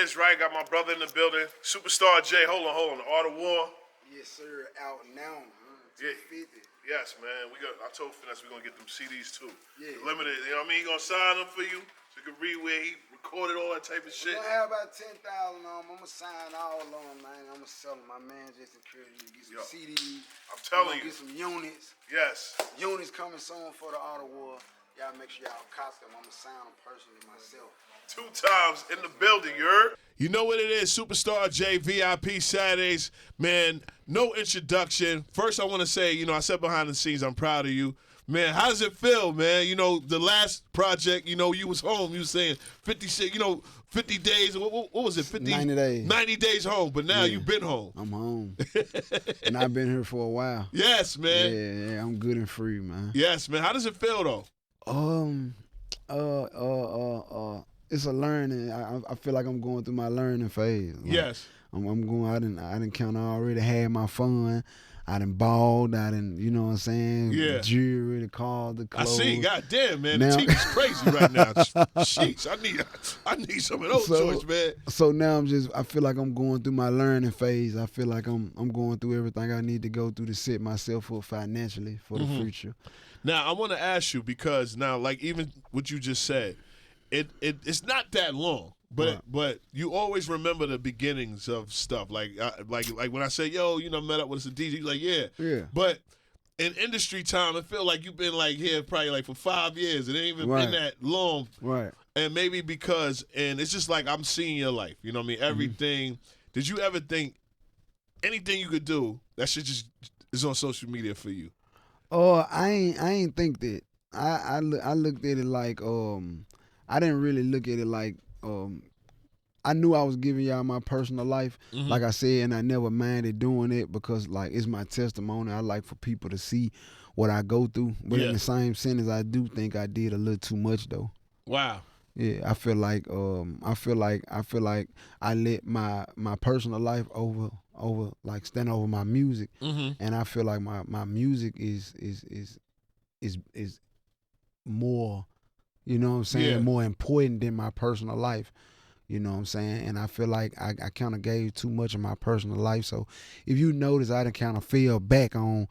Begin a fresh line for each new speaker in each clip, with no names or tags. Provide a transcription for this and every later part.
is, right? Got my brother in the building. Superstar J. Hold on. The Art of War.
Yes, sir. Out now.
Yeah.
250.
Yes, man. I told Finesse we're gonna get them CDs too.
Yeah.
Limited, you know what I mean? He gonna sign them for you so you can read where he recorded all that type of shit.
We're gonna have about 10,000 on them. I'm gonna sign all of them, man. I'm gonna sell them. My man just encouraged me to get some CDs.
I'm telling you.
Get some units.
Yes.
Units coming soon for the Art of War. Y'all make sure y'all cop them. I'm gonna sign them personally myself.
2 times in the building, you heard? You know what it is, Superstar J, VIP Saturdays. Man, no introduction. First, I want to say, I said behind the scenes, I'm proud of you. Man, how does it feel, man? The last project, you was home. You was saying 56, 50 days. What was it?
90 days.
90 days home, but now you've been home.
I'm home. And I've been here for a while.
Yes, man.
Yeah, I'm good and free, man.
Yes, man. How does it feel, though?
It's a learning. I feel like I'm going through my learning phase. Like,
yes.
I'm going. I didn't count. I already had my fun. I done balled. I done, you know what I'm saying?
Yeah.
Jewelry, the car, the clothes.
I see. Goddamn, man.
Now,
the TV's crazy right now. Jeez, I need some of those joints, man.
So now I feel like I'm going through my learning phase. I feel like I'm going through everything I need to go through to set myself up financially for the future.
Now, I want to ask you, because now, like even what you just said, it's not that long, but you always remember the beginnings of stuff. Like when I say, yo, met up with a DJ, you're like, yeah. But in industry time, I feel like you've been like here probably like for 5 years. It ain't even been that long.
Right.
And maybe because, and it's just like I'm seeing your life. You know what I mean? Everything. Did you ever think anything you could do that should just is on social media for you?
Oh, I ain't think that. I looked at it like I didn't really look at it like I knew I was giving y'all my personal life, like I said, and I never minded doing it because like it's my testimony. I like for people to see what I go through, but in the same sentence, I do think I did a little too much though.
Wow.
Yeah, I feel like I let my personal life over like stand over my music, and I feel like my music is more, you know what I'm saying, more important than my personal life. You know what I'm saying? And I feel like I kind of gave too much of my personal life. So if you notice, I done kind of fell back on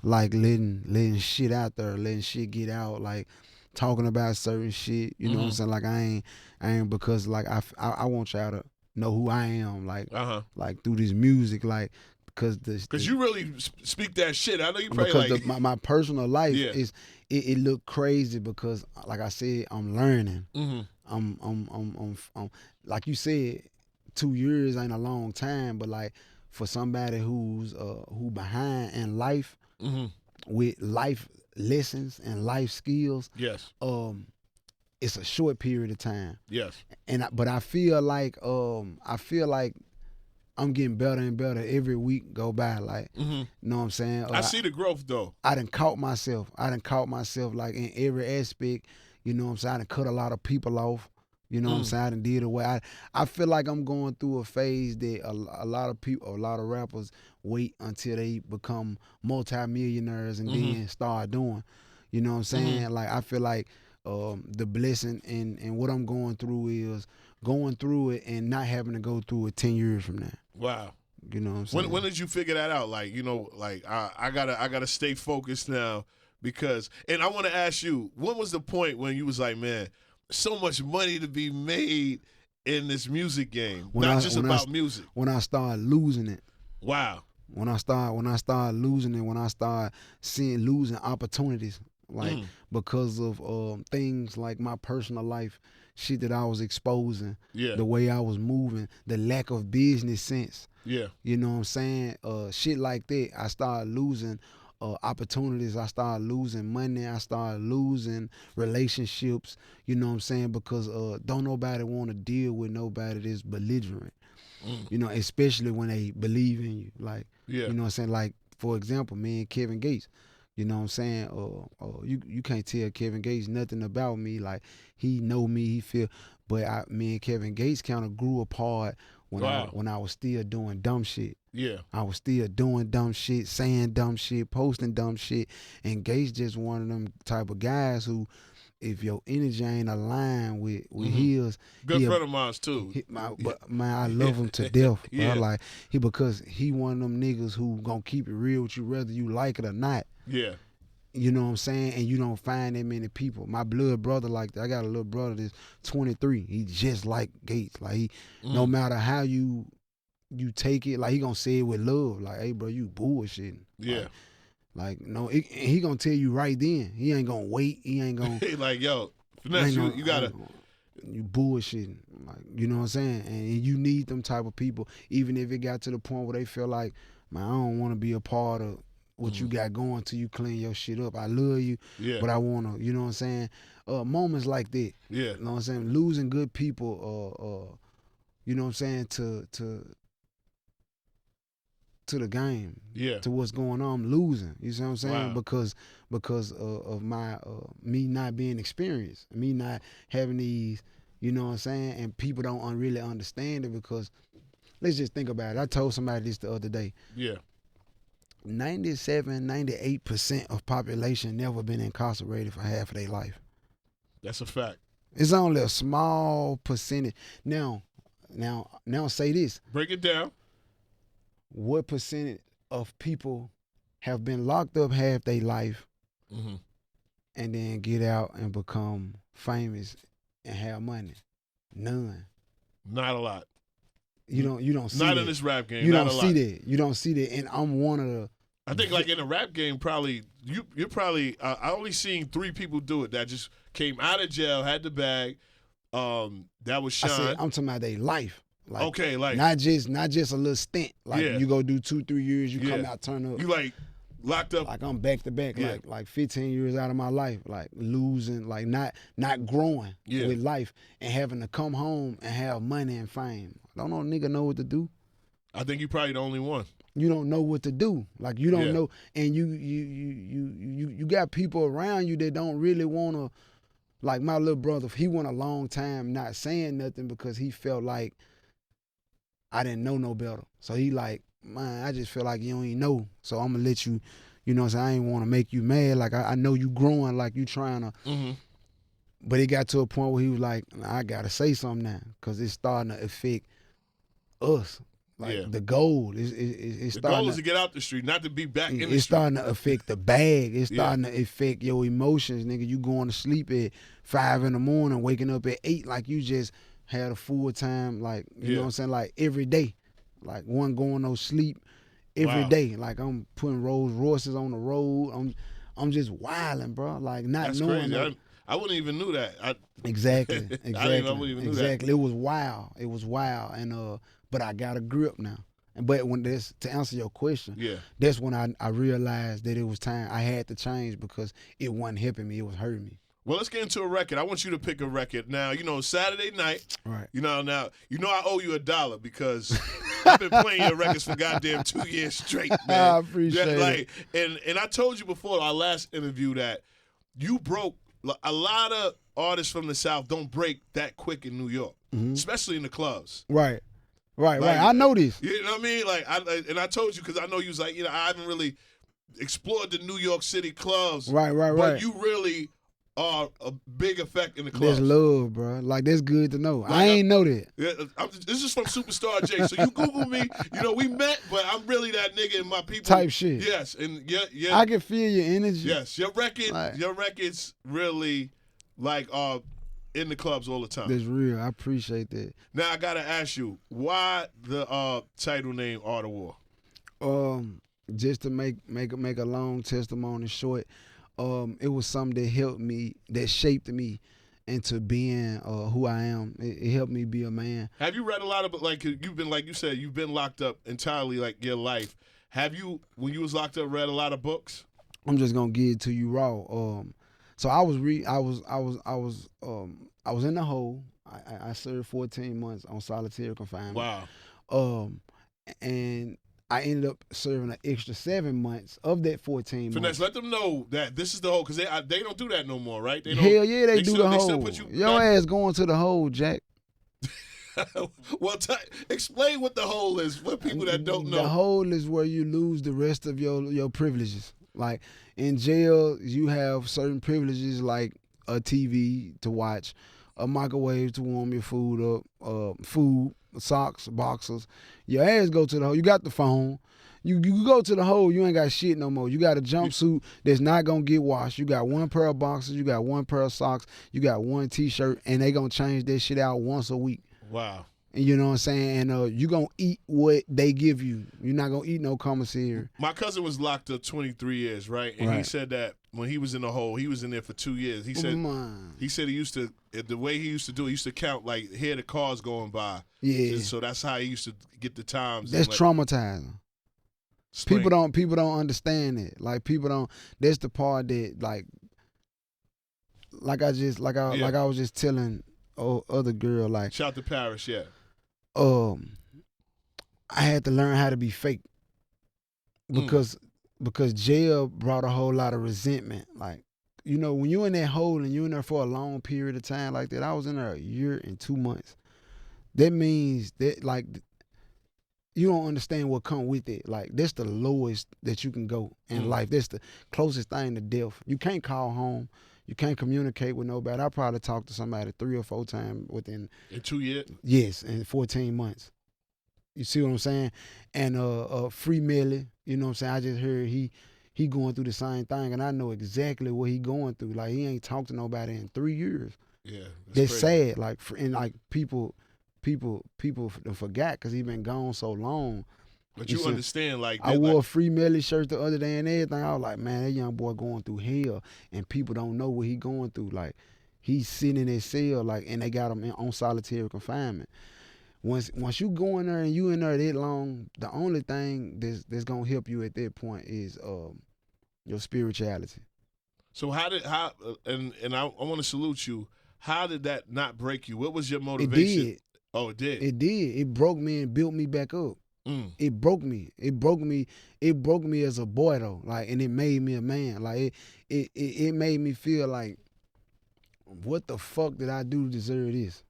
like letting shit out there, letting shit get out, like talking about certain shit. You know what I'm saying? Like I ain't because like I want y'all to know who I am, like through this music, like because
you really speak that shit. I know you probably
because my personal life is it look crazy because like I said, I'm learning. I'm like you said, 2 years ain't a long time, but like for somebody who behind in life with life lessons and life skills, it's a short period of time. Yes. But I feel like I'm getting better and better every week go by. Like, you know what I'm saying?
I see the growth though.
I done caught myself like in every aspect. You know what I'm saying? I done cut a lot of people off. You know what I'm saying? I done did away. I feel like I'm going through a phase that a lot of people, a lot of rappers wait until they become multimillionaires and then start doing. You know what I'm saying? Like I feel like the blessing and what I'm going through is going through it and not having to go through it 10 years from now.
Wow.
You know what I'm saying?
When did you figure that out? Like, I gotta stay focused now because, and I want to ask you, when was the point when you was like, man, so much money to be made in this music game, not just about music?
When I started losing it.
Wow.
When I started losing it, when I started losing opportunities, like because of things like my personal life, shit that I was exposing, the way I was moving, the lack of business sense. Yeah. You know what I'm saying? Shit like that. I started losing opportunities. I started losing money. I started losing relationships. You know what I'm saying? Because don't nobody want to deal with nobody that's belligerent. You know, especially when they believe in you. Like, you know what I'm saying? Like, for example, me and Kevin Gates. You know what I'm saying? You can't tell Kevin Gates nothing about me. Like, he know me, he feel. But me and Kevin Gates kind of grew apart when I was still doing dumb shit. Yeah. I was still doing dumb shit, saying dumb shit, posting dumb shit. And Gates just one of them type of guys who if your energy ain't aligned with his,
good friend of mine too.
But man, I love him to death.
Yeah.
Bro. Like because he one of them niggas who gonna keep it real with you whether you like it or not.
Yeah.
You know what I'm saying? And you don't find that many people. My blood brother like that. I got a little brother that's 23. He just like Gates. Like he, no matter how you take it, like he gonna say it with love. Like, hey, bro, you bullshitting.
Yeah.
Like no, he gonna tell you right then. He ain't gonna wait. He ain't gonna.
Like, yo, Finesse, you gotta.
You bullshitting. Like, you know what I'm saying? And you need them type of people, even if it got to the point where they feel like, man, I don't want to be a part of what you got going till you clean your shit up. I love you, but I want to, you know what I'm saying? Moments like that.
Yeah.
You know what I'm saying? Losing good people, you know what I'm saying, to the game.
Yeah.
To what's going on. I'm losing. You see what I'm saying?
Wow.
Because of my me not being experienced, me not having these, you know what I'm saying? And people don't really understand it because let's just think about it. I told somebody this the other day.
Yeah.
98% of population never been incarcerated for half of their life.
That's a fact.
It's only a small percentage. Now say this.
Break it down.
What percentage of people have been locked up half their life and then get out and become famous and have money? None.
Not a lot.
You don't see
not
that.
In this rap game.
You
not
don't
a
see
lot.
that. You don't see that. And I'm one of the.
I think like in a rap game, probably you're probably. I only seen 3 people do it that just came out of jail, had the bag. That was Sean.
I'm talking about their life. Like,
okay, like
not just a little stint. Like you go do 2-3 years, you come out, turn up.
You like locked up.
Like I'm back to back, like 15 years out of my life, like losing, like not growing with life and having to come home and have money and fame. Don't no nigga know what to do.
I think you probably the only one.
You don't know what to do. Like you don't know, and you got people around you that don't really wanna. Like my little brother, he went a long time not saying nothing because he felt like I didn't know no better. So he like, man, I just feel like you don't even know. So I'm gonna let you, you know what I'm saying? I ain't wanna make you mad. Like I know you growing, like you trying to. But it got to a point where he was like, I gotta say something now, cause it's starting to affect us. Like the goal is
the goal is to get out the street, not to be back in the street.
It's starting to affect the bag. It's starting to affect your emotions, nigga. You going to sleep at 5 a.m, waking up at 8, like you just had a full time, like you know what I'm saying, like every day, like one going no sleep every day. Like I'm putting Rolls Royces on the road. I'm just wilding, bro. Like not
That's
knowing.
Crazy. I wouldn't even knew that.
Exactly.
I wouldn't even knew that.
It was wild. And but I got a grip now. But when this, to answer your question, that's when I realized that it was time. I had to change because it wasn't helping me. It was hurting me.
Well, let's get into a record. I want you to pick a record. Now, Saturday night,
right?
Now, I owe you $1 because I've been playing your records for goddamn 2 years straight, man.
I appreciate it.
And I told you before our last interview that you broke. A lot of artists from the South don't break that quick in New York, especially in the clubs.
Right. I know this.
You know what I mean? I told you because I know you was like, I haven't really explored the New York City clubs.
Right.
But you really are a big effect in the clubs.
That's love, bro. Like, that's good to know. I ain't know that.
Yeah, this is from Superstar J. So you Google me. We met, but I'm really that nigga and my people.
Type shit.
Yes, and yeah.
I can feel your energy.
Yes, your records really are in the clubs all the time.
That's real. I appreciate that.
Now I gotta ask you, why the title name Art of War?
Just to make a long testimony short. It was something that helped me, that shaped me into being who I am. It helped me be a man.
Have you read a lot of, you've been, like you said, you've been locked up entirely, like your life. Have you, when you was locked up, read a lot of books?
I'm just gonna give it to you raw. So I was in the hole. I served 14 months on solitary confinement.
Wow.
And I ended up serving an extra 7 months of that 14 months.
Finesse, let them know that this is the hole, because they don't do that no more, right?
Hell yeah, they do the hole. Your ass going to the hole, Jack.
Well, explain what the hole is for people that don't know.
The hole is where you lose the rest of your privileges. Like in jail, you have certain privileges like a TV to watch, a microwave to warm your food up, food, socks, boxers. Your ass go to the hole. You got the phone. You go to the hole, you ain't got shit no more. You got a jumpsuit that's not going to get washed. You got one pair of boxers. You got one pair of socks. You got one T-shirt, and they going to change that shit out once a week.
Wow.
And you know what I'm saying? And you going to eat what they give you. You're not going to eat no commissary.
My cousin was locked up 23 years, right? And he said that when he was in the hole, he was in there for 2 years. He said he used to, the way he used to do it, he used to count, like, hear the cars going by.
Yeah.
And so that's how he used to get the times.
That's
like,
traumatizing.
Spring.
People don't understand it. Like people don't. That's the part that like I was just telling other girl like.
Shout to Paris, yeah.
I had to learn how to be fake because jail brought a whole lot of resentment. Like, you know, when you in that hole and you in there for a long period of time like that. I was in there a year and 2 months. That means that like. You don't understand what come with it. Like, that's the lowest that you can go in life. That's the closest thing to death. You can't call home. You can't communicate with nobody. I probably talked to somebody 3 or 4 times within...
In 2 years?
Yes, in 14 months. You see what I'm saying? And Free Millie, you know what I'm saying? I just heard he going through the same thing, and I know exactly what he going through. Like, he ain't talked to nobody in 3 years.
Yeah.
That's sad. Like, and like people forgot because he been gone so long.
But you understand, like
I wore a Free Millie shirt the other day and everything. I was like, man, that young boy going through hell, and people don't know what he going through. Like, he's sitting in his cell, like, and they got him on solitary confinement. Once you go in there and you in there that long, the only thing that's gonna help you at that point is your spirituality.
So and I want to salute you. How did that not break you? What was your motivation?
It did.
Oh, it did.
It did. It broke me and built me back up. It broke me. It broke me as a boy though. Like, and it made me a man. Like it made me feel like, what the fuck did I do to deserve this?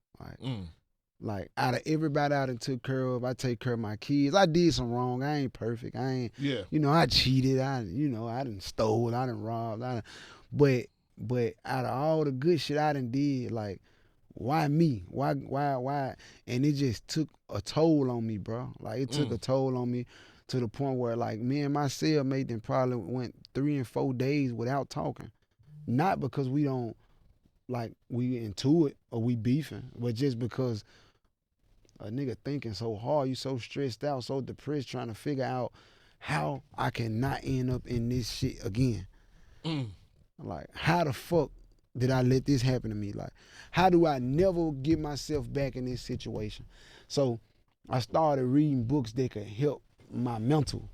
Like out of everybody I done took care of, I take care of my kids. I did some wrong. I ain't perfect. I ain't.
Yeah.
You know, I cheated. I done stole. I done robbed. But out of all the good shit I done did, like. Why me? Why? And it just took a toll on me, bro. Like, it took a toll on me to the point where, like, me and my cellmate then probably went 3 and 4 days without talking. Not because we don't, like, we into it or we beefing, but just because a nigga thinking so hard, you so stressed out, so depressed, trying to figure out how I can not end up in this shit again. Like, how the fuck did I let this happen to me? Like, how do I never get myself back in this situation? So I started reading books that could help my mental.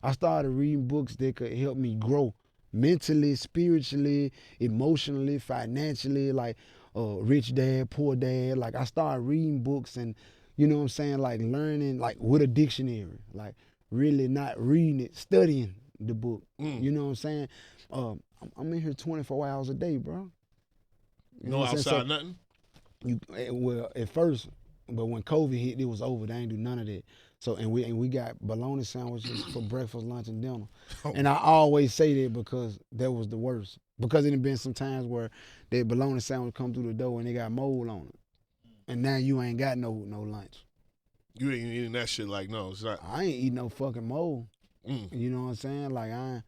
I started reading books that could help me grow mentally, spiritually, emotionally, financially, like Rich Dad, Poor Dad. Like, I started reading books and, you know what I'm saying, like learning, like with a dictionary, like really not reading it, studying the book. You know what I'm saying? I'm in here 24 hours a day, bro. You know
outside nothing?
Well, at first, but when COVID hit, it was over. They ain't do none of that. So, and we got bologna sandwiches for breakfast, lunch, and dinner. And I always say that because that was the worst. Because it had been some times where that bologna sandwich come through the door and they got mold on it. And now you ain't got no lunch.
You ain't eating that shit like, no, it's not.
I ain't eating no fucking mold. You know what I'm saying? Like, and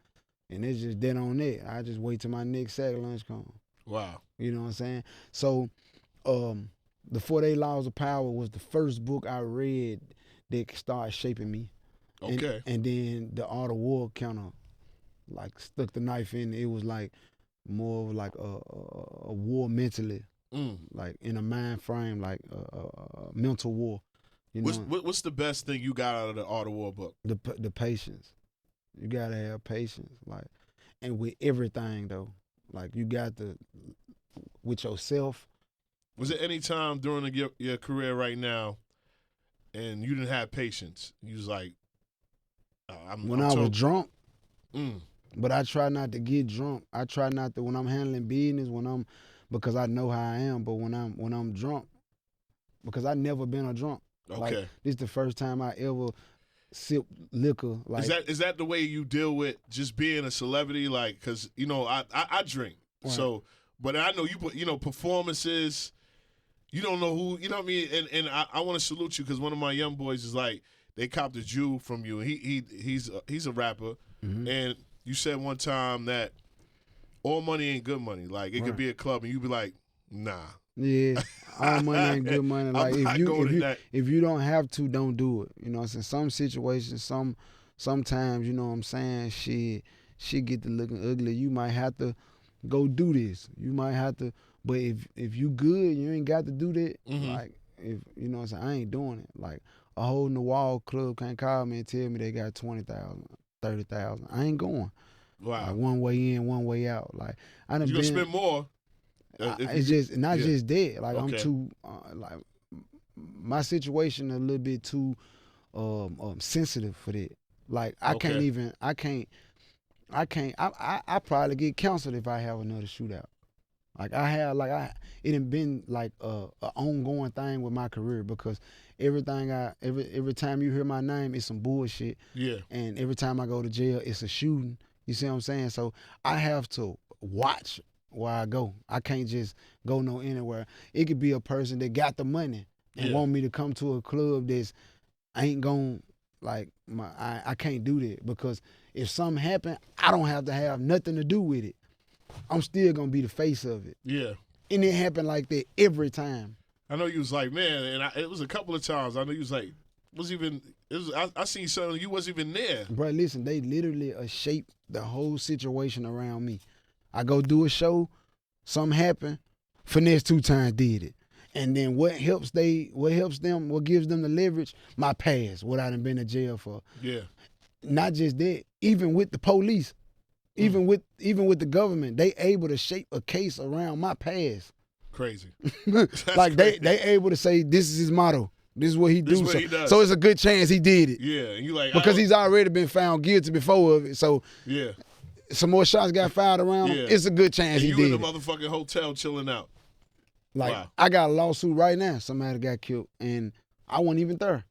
it's just dead on that. I just wait till my next sack lunch come.
Wow.
You know what I'm saying? So, The 48 Laws of Power was the first book I read that started shaping me.
Okay.
And then The Art of War kind of like stuck the knife in. It was like more of like a war mentally, like in a mind frame, like a mental war. You know?
What's the best thing you got out of the Art of War book?
The patience. You gotta have patience, like, and with everything though. Like, you got to, with yourself.
Was there any time during your career right now and you didn't have patience? You was like, I
was drunk, but I try not to get drunk. I try not to, when I'm handling business, because I know how I am, but when I'm drunk, because I never been a drunk.
Okay.
Like, this is the first time I ever sip liquor. Like,
is that the way you deal with just being a celebrity? Like, because, you know, I drink. Right. So But I know you put, performances. You don't know who, you know what I mean? And I want to salute you because one of my young boys is like, they copped a Jew from you. He's a rapper. Mm-hmm. And you said one time that all money ain't good money. Like, it could be a club and you be like, nah.
Yeah, all money ain't good money. Like, if you don't have to, don't do it. You know what I'm saying? Some situations, sometimes, you know what I'm saying, shit get to looking ugly. You might have to go do this. You might have to, but if you good, you ain't got to do that. Mm-hmm. Like, if you know what I'm saying, I ain't doing it. Like, a hole in the wall club can't call me and tell me they got 20,000, 30,000. I ain't going.
Wow.
Like, one way in, one way out. Like, I done
you gonna spend more.
It's just not just that. Like, okay. I'm too like, my situation a little bit too sensitive for that. Like, I probably get canceled if I have another shootout. Like, it done been like a ongoing thing with my career because every time you hear my name, it's some bullshit. Yeah. And every time I go to jail, it's a shooting. You see what I'm saying? So I have to watch where I go. I can't just go no anywhere. It could be a person that got the money and want me to come to a club that's ain't gon' like I can't do that because if something happen, I don't have to have nothing to do with it. I'm still gonna be the face of it. Yeah. And it happened like that every time.
I know you was like, man, and it was a couple of times. I know you was like, I seen something you wasn't even there.
Bro, listen, they literally shaped the whole situation around me. I go do a show, something happen, Finesse2Tymes did it. And then what gives them the leverage? My past, what I done been to jail for. Yeah. Not just that, even with the police, even with the government, they able to shape a case around my past.
Crazy.
Like crazy. They able to say this is his motto. This is what he do. So it's a good chance he did it.
Yeah, and you like
because he's already been found guilty before of it. So yeah, some more shots got fired around him. It's a good chance he did it.
You in the motherfucking hotel chilling out.
Like, wow. I got a lawsuit right now. Somebody got killed, and I wasn't even there.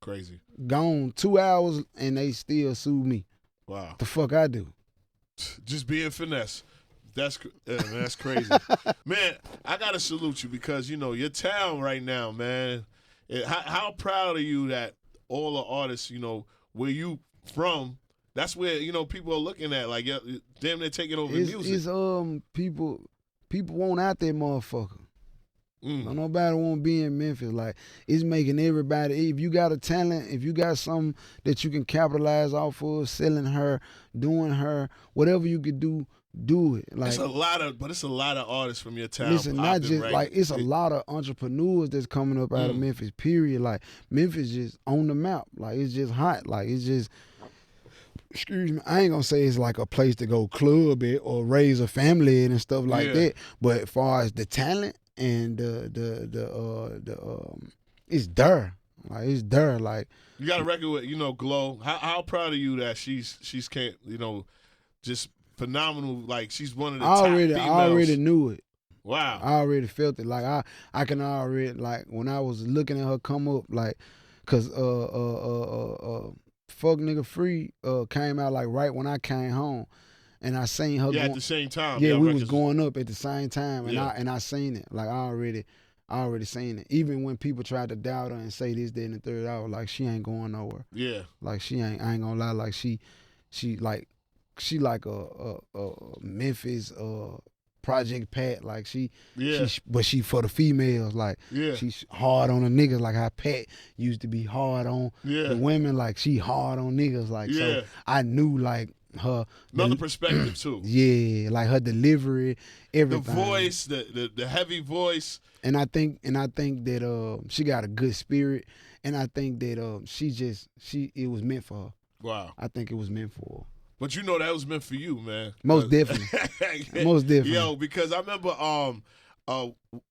Crazy.
Gone 2 hours, and they still sued me. Wow. The fuck I do?
Just being finesse. That's crazy. Man, I got to salute you because, your town right now, man. How proud are you that all the artists, where you from, that's where, people are looking at, like, damn, they're taking over music.
It's, people want out that motherfucker. Nobody want to be in Memphis. Like, it's making everybody, if you got a talent, if you got something that you can capitalize off of, selling her, doing her, whatever you could do it. Like,
it's a lot of artists from your town.
Listen, not just right? Like, it's a lot of entrepreneurs that's coming up out of Memphis, period. Like, Memphis just on the map. Like, it's just hot. Like, it's just, excuse me, I ain't gonna say it's like a place to go club it or raise a family and stuff like that. But as far as the talent and it's there. Like, it's there. Like,
you got a record with, Glow. How proud of you that she's can't, just phenomenal. Like, she's one of the top females.
I already knew it.
Wow.
I already felt it. Like, I can already, like, when I was looking at her come up, like, cause Fuck Nigga Free came out like right when I came home, and I seen her.
Yeah, at the same time.
Yeah, we was going up at the same time, and I seen it. Like, I already seen it. Even when people tried to doubt her and say this, that, and the third, I was like, she ain't going nowhere. Yeah. Like, I ain't gonna lie. Like, she like a Memphis Project Pat. Like, but she for the females. Like, she's hard on the niggas. Like how Pat used to be hard on the women. Like, she hard on niggas. Like, so I knew, like, her
another perspective too.
Yeah, like her delivery, everything.
The voice, the heavy voice.
And I think that she got a good spirit, and I think that it was meant for her. Wow. I think it was meant for her.
But that was meant for you, man.
Most definitely. Most definitely.
Yo, because I remember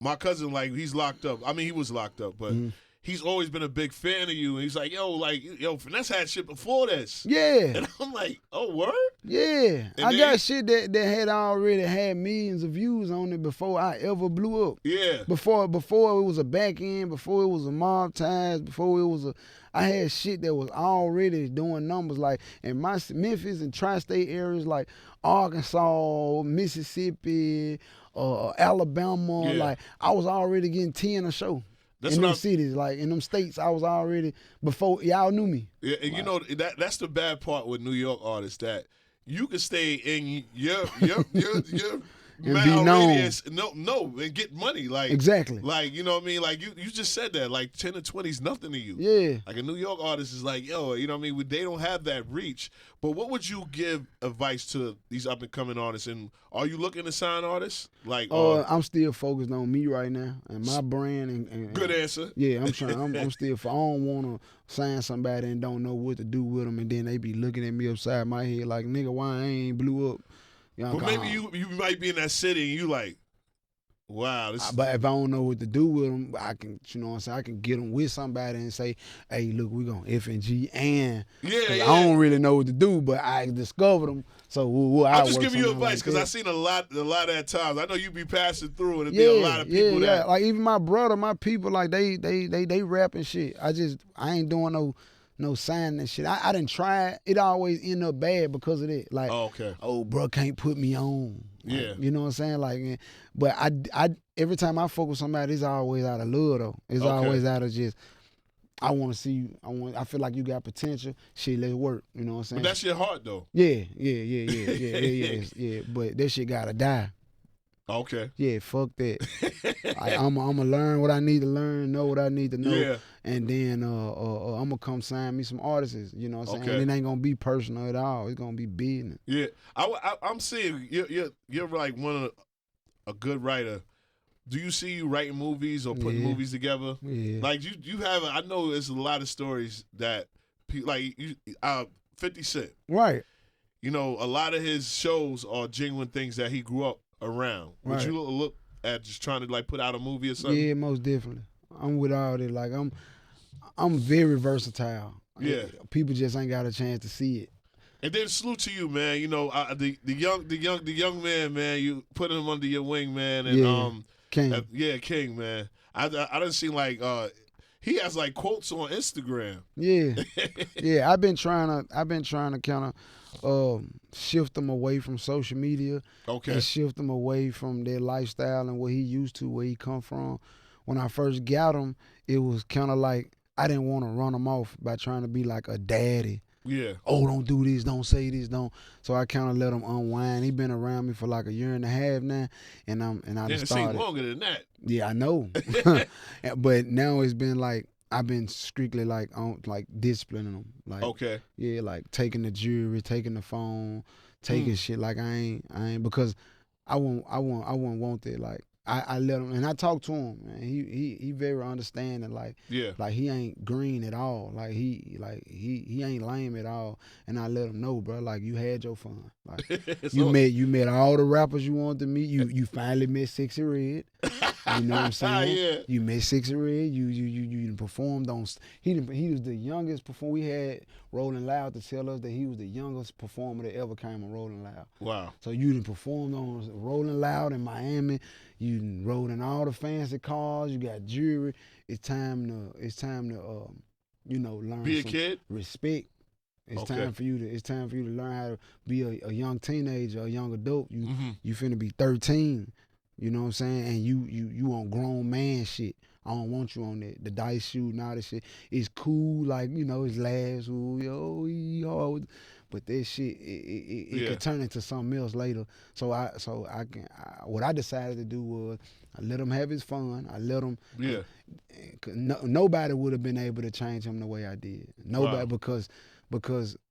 my cousin, like, he's locked up. I mean, he was locked up, but he's always been a big fan of you. And he's like, yo, Finesse had shit before this.
Yeah.
And I'm like, oh, word?
Yeah,
And
I got shit that had already had millions of views on it before I ever blew up.
Yeah.
Before it was a back end, before it was a mob ties, before it was I had shit that was already doing numbers like in my Memphis and tri-state areas like Arkansas, Mississippi, Alabama.
Yeah.
Like I was already getting 10 a show.
That's
in them cities, like in them states, I was already before y'all knew me.
Yeah, and you know that's the bad part with New York artists that you can stay in your
and be known.
Radius, and get money. Like
exactly.
Like you know what I mean? Like you just said that. Like 10 to 20 is nothing to you.
Yeah.
Like a New York artist is like, yo, you know what I mean? They don't have that reach. But what would you give advice to these up and coming artists? And are you looking to sign artists? Like
I'm still focused on me right now and my brand and
good answer.
Yeah, I'm trying. I'm still. I don't want to sign somebody and don't know what to do with them, and then they be looking at me upside my head like, nigga, why I ain't blew up?
But maybe you might be in that city and you like, wow.
But if I don't know what to do with them, I can, you know what I'm saying, I can get them with somebody and say, hey, look, we going F and G and I don't really know what to do, but I discovered them. So
I'm just giving you advice because I've seen a lot at times. I know you be passing through and it'd be a lot of people that.
Like even my brother, my people, like they rap and shit. I ain't doing no signing and shit. I done tried. It always end up bad because of that. Like, bro can't put me on. Like,
yeah.
You know what I'm saying? Like, but I every time I fuck with somebody, it's always out of love though. It's always out of just, I want to see you. I feel like you got potential. Shit, let's work. You know what I'm saying?
But that's your heart though.
Yeah. But that shit gotta die.
Okay.
Yeah, fuck that. I'm gonna learn what I need to learn, know what I need to know, and then I'm gonna come sign me some artists. You know what I'm saying? And it ain't gonna be personal at all. It's gonna be business.
Yeah, I'm seeing you're like a good writer. Do you see you writing movies or putting movies together?
Yeah.
Like you have. I know there's a lot of stories that like 50 Cent.
Right.
You know, a lot of his shows are genuine things that he grew up around. Would you look at just trying to like put out a movie or something?
Yeah, most definitely. I'm with all that. Like I'm very versatile.
Yeah.
People just ain't got a chance to see it.
And then salute to you, man. You know, the young man. You put him under your wing, man. And
King.
King, man. I done seen like he has like quotes on Instagram.
Yeah. Yeah, I've been trying to kind of shift them away from social media.
Okay.
And shift them away from their lifestyle and what he used to, where he come from. When I first got him, it was kind of like I didn't want to run him off by trying to be like a daddy.
Yeah.
Oh, don't do this, don't say this, don't. So I kind of let him unwind. He been around me for like a year and a half now, and I just started.
It seems longer than that.
Yeah, I know. But now it's been like I've been strictly like on like disciplining them. Like like taking the jewelry, taking the phone, taking shit. Like I ain't because I won't want that. Like I let him, and I talk to him, man. He very understanding. Like he ain't green at all. Like he ain't lame at all. And I let him know, bro. Like you had your fun. Like you met all the rappers you wanted to meet. You finally met Sexy Red. You know what I'm saying? You met Sexy Red. You performed on. He was the youngest performer. We had Rolling Loud to tell us that he was the youngest performer that ever came on Rolling Loud.
Wow.
So you done performed on Rolling Loud in Miami. You done rode in all the fancy cars. You got jewelry. It's time to learn.
Be a
some
kid.
Respect. It's time for you to learn how to be a young teenager, a young adult. You finna be 13. You know what I'm saying? And you on grown man shit. I don't want you on that. The dice shooting, all that shit. It's cool, like, it's laughs, but that shit, it could turn into something else later. So what I decided to do was I let him have his fun. I let him.
Yeah.
Nobody would have been able to change him the way I did. Nobody, because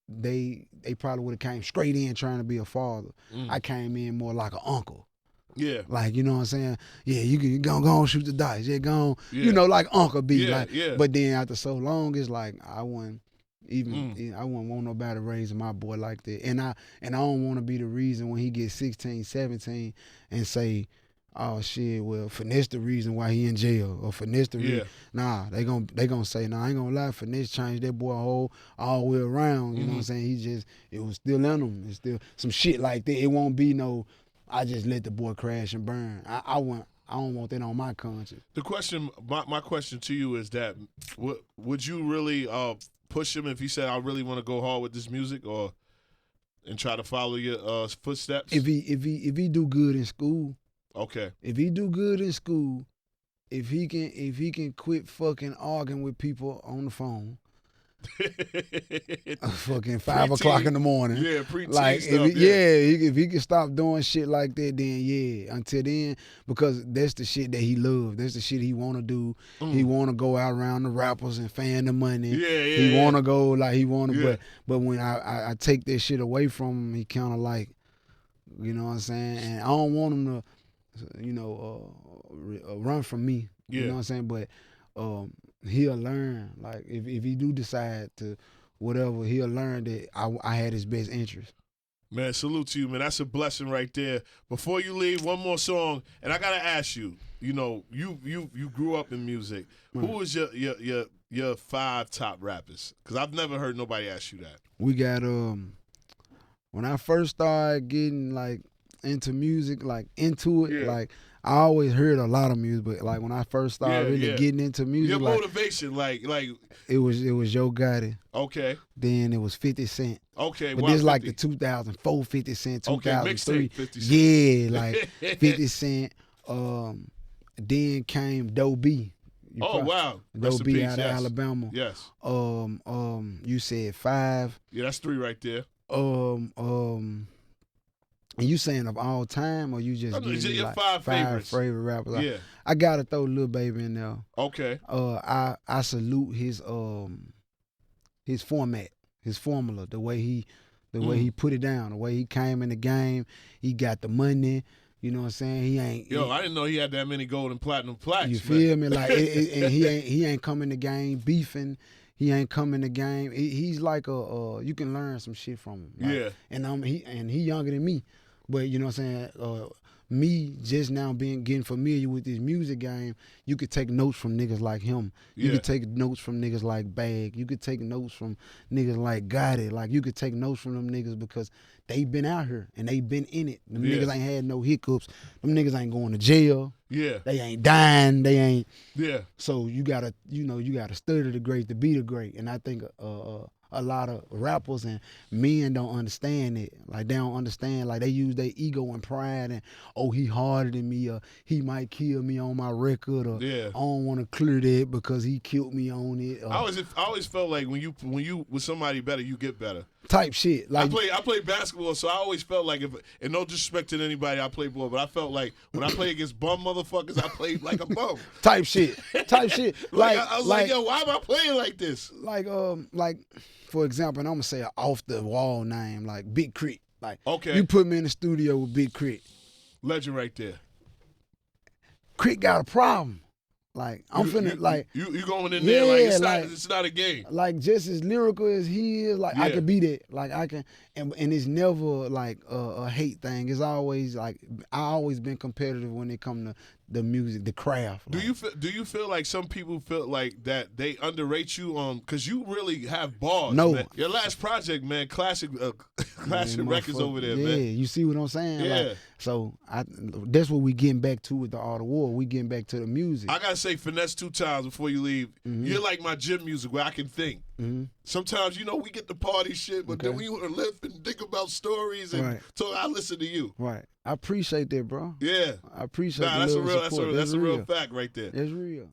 they probably would have came straight in trying to be a father. I came in more like an uncle.
Yeah.
Like, you know what I'm saying? Yeah, you go on shoot the dice. Yeah, go on. Yeah. Like Uncle B. But then after so long, it's like I wouldn't want nobody raising my boy like that. And I don't want to be the reason when he gets 16, 17 and say, oh shit, well, Finesse the reason why he in jail, or Finesse the reason. Nah, they gonna say, nah, I ain't gonna lie, Finesse changed that boy all the way around. You know what I'm saying? It was still in him. It's still some shit like that. It won't be no, I just let the boy crash and burn. I don't want that on my conscience.
The question, my question to you is that, would you really push him if he said, I really want to go hard with this music, and try to follow your footsteps?
If he do good in school.
Okay.
If he do good in school, if he can quit fucking arguing with people on the phone, fucking 5 o'clock in the morning.
Yeah, preteen
like
stuff.
If he can stop doing shit like that, then yeah. Until then, because that's the shit that he love. That's the shit he want to do. He want to go out around the rappers and fan the money. He want to go like he want to. But when I take that shit away from him, he kind of like, you know what I'm saying. And I don't want him to, run from me. You know what I'm saying. But he'll learn. Like if he do decide to whatever, he'll learn that I had his best interest.
Man, salute to you, man. That's a blessing right there. Before you leave, one more song, and I gotta ask you. You know, you grew up in music. Who was your 5 top rappers? Because I've never heard nobody ask you that.
We got when I first started getting like into music, like into it, like I always heard a lot of music, but like when I first started really getting into music,
your motivation, like
it was Yo Gotti.
Okay.
Then it was 50 Cent.
Okay.
But this like the 2004 50 Cent, 2003.
Okay, 50 Cent.
Yeah, like 50 Cent. Then came Doe B.
Wow.
Doe B out of Alabama.
Yes.
You said 5.
Yeah, that's 3 right there.
And you saying of all time, or you just giving me like
5 favorites.
Favorite rappers?
Yeah.
I gotta throw Lil Baby in there.
Okay.
I salute his format, his formula, the way he put it down, the way he came in the game. He got the money. You know what I'm saying? He ain't.
I didn't know he had that many gold and platinum plaques.
You feel me? Like, and he ain't come in the game beefing. He ain't come in the game. He's like you can learn some shit from him. Like, and he younger than me. But you know what I'm saying? Me just now getting familiar with this music game, you could take notes from niggas like him. You could take notes from niggas like Bag. You could take notes from niggas like Gotti. Like you could take notes from them niggas because they been out here and they been in it. Them niggas ain't had no hiccups. Them niggas ain't going to jail. Yeah. They ain't dying. They ain't. Yeah. So you gotta study the great to be the great. And I think a lot of rappers and men don't understand it. Like they don't understand. Like they use their ego and pride and he harder than me, or he might kill me on my record, or I don't want to clear that because he killed me on it.
I always felt like when you with somebody better, you get better.
Type shit. Like
I play basketball, so I always felt like and no disrespect to anybody I play ball, but I felt like when I play against bum motherfuckers, I played like a bum.
Type shit. Like
I was like, yo, why am I playing like this?
Like for example, and I'm gonna say an off the wall name like Big Crit. Like you put me in the studio with Big Crit.
Legend right there.
Crit got a problem. Like I'm finna like
you going in there like it's not a game.
Like just as lyrical as he is, like I can be that. Like I can, and it's never like a hate thing. It's always like I always been competitive when it come to the music, the craft.
Do you feel like some people feel like that they underrate you because you really have bars?
No,
man. Your last project, man, classic records over there, man.
Yeah, you see what I'm saying? Yeah. Like, so that's what we getting back to with the Art of War. We getting back to the music.
I gotta say, Finesse2Tymes before you leave. You're like my gym music where I can think. Sometimes we get the party shit, but then we want to live and think about stories, and so I listen to you.
Right. I appreciate that, bro.
Yeah.
I appreciate
that's a real fact right there.
It's real.